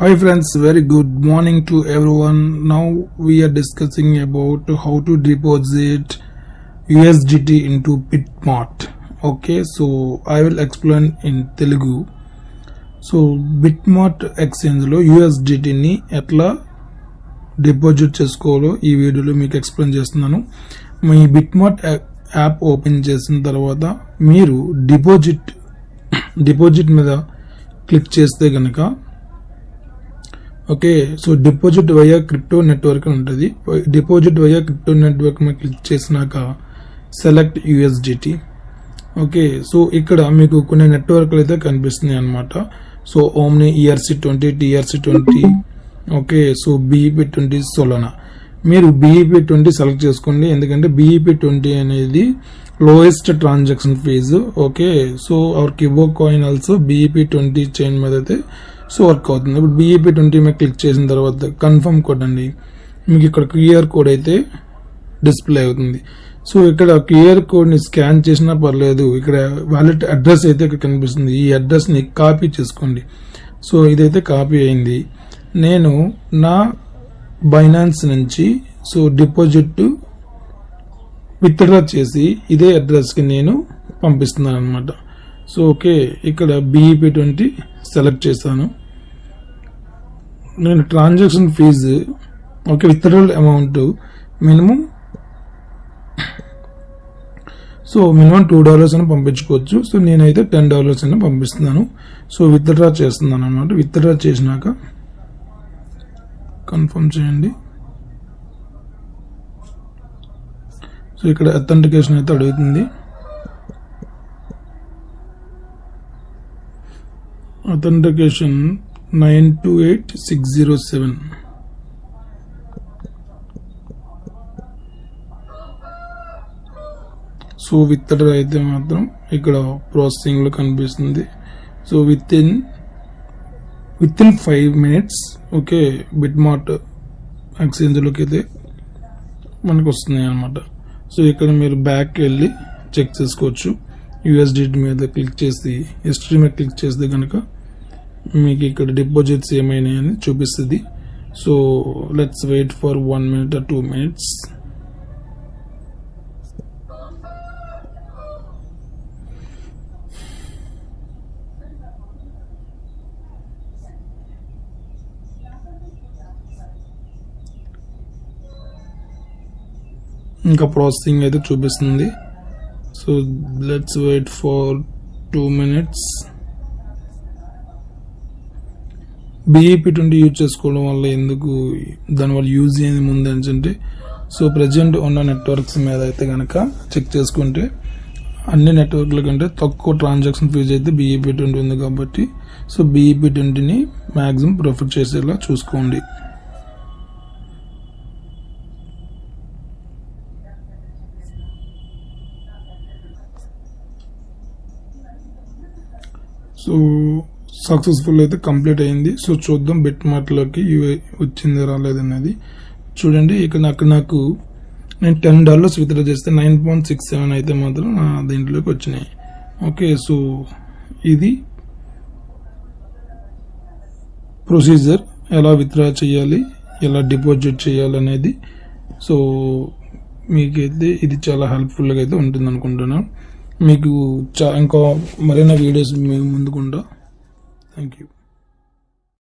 Hi friends, very good morning to everyone. Now we are discussing about how to deposit USDT into Bitmart. Okay, so I will explain in Telugu. So Bitmart exchange లో USDT ని ఎట్లా deposit చేసుకోవాలో ఈ వీడియోలో మీకు explain చేస్తున్నాను. మీ BitMart app open చేసిన తర్వాత మీరు డిపాజిట్ మీద క్లిక్ చేస్తే గనక okay, so deposit via crypto network ఉంటుంది. డిపాజిట్ వయా క్రిప్టో నెట్వర్క్ మీద క్లిక్ చేసినాక సెలెక్ట్ యూఎస్డిటీ. ఓకే, సో ఇక్కడ మీకు కొన్ని నెట్వర్క్లు అయితే కనిపిస్తున్నాయి అనమాట. So Omni, ERC20, TRC20, okay, so BEP20, Solana. మీరు BEP20 సెలెక్ట్ చేసుకోండి, ఎందుకంటే BEP20 అనేది lowest transaction fee. Okay, so our Kibo coin also BEP20 chain మీద అయితే సో వర్క్ అవుతుంది. ఇప్పుడు BEP20 మీద క్లిక్ చేసిన తర్వాత కన్ఫర్మ్ కొట్టండి. మీకు ఇక్కడ QR కోడ్ అయితే డిస్ప్లే అవుతుంది. సో ఇక్కడ QR కోడ్ని స్కాన్ చేసినా పర్లేదు, ఇక్కడ వాలెట్ అడ్రస్ అయితే ఇక్కడ కనిపిస్తుంది. ఈ అడ్రస్ని కాపీ చేసుకోండి. సో ఇదైతే కాపీ అయింది. నేను నా బైనాన్స్ నుంచి సో డిపాజిట్ విత్డ్రా చేసి ఇదే అడ్రస్కి నేను పంపిస్తున్నాను అనమాట. సో ఓకే, ఇక్కడ BEP20 సెలెక్ట్ చేశాను. నేను transaction fee okay withdrawal amount minimum $2 అని పంపించుకోవచ్చు. సో నేనైతే $10 అని పంపిస్తున్నాను. సో విత్డ్రా చేస్తున్నాను అనమాట. విత్డ్రా చేసినాక కన్ఫర్మ్ చేయండి. సో ఇక్కడ అథెంటికేషన్ అయితే అడుగుతుంది. అథెంటికేషన్ 928607. సో విత్డ్రా అయితే మాత్రం ఇక్కడ ప్రాసెసింగ్ లో కనిపిస్తుంది. So with in 5 minutes okay BitMart exchange లోకి అయితే మనకు వస్తున్నాయి అనమాట. సో ఇక్కడ మీరు బ్యాక్ వెళ్ళి చెక్ చేసుకోవచ్చు. USDT మీద క్లిక్ చేసి హిస్టరీ మీద క్లిక్ చేస్తే కనుక మీకు ఇక్కడ డిపాజిట్స్ ఏమైనాయని చూపిస్తుంది. So let's wait for 1 minute or 2 minutes. ఇంకా ప్రాసెసింగ్ అయితే చూపిస్తుంది. So let's wait for 2 minutes. BEP20 use చేసుకోవడం వల్ల దానివల్ల యూజ్ అయ్యేది ముందు ఏంటంటే సో ప్రజెంట్ ఉన్న నెట్వర్క్స్ మీద అయితే కనుక చెక్ చేసుకుంటే అన్ని నెట్వర్క్ల కంటే తక్కువ ట్రాన్సాక్షన్ ఫీజు అయితే BEP20 ఉంది కాబట్టి సో BEP20ని మ్యాక్సిమం ప్రిఫర్ చేసేలా చూసుకోండి. సో సక్సెస్ఫుల్ అయితే కంప్లీట్ అయింది. సో చూద్దాం బిట్మార్ట్లోకి వచ్చింది రాలేదనేది. చూడండి ఇక్కడ నాకు నేను $10 విత్డ్రా చేస్తే 9.67 అయితే మాత్రం నా దీంట్లోకి వచ్చినాయి. ఓకే, సో ఇది ప్రొసీజర్, ఎలా విత్డ్రా చేయాలి, ఎలా డిపాజిట్ చేయాలి అనేది. సో మీకైతే ఇది చాలా హెల్ప్ఫుల్గా అయితే ఉంటుంది అనుకుంటున్నాను. మీకు ఇంకా మరిన్ని వీడియోస్ మేము ముందుకుండా. Thank you.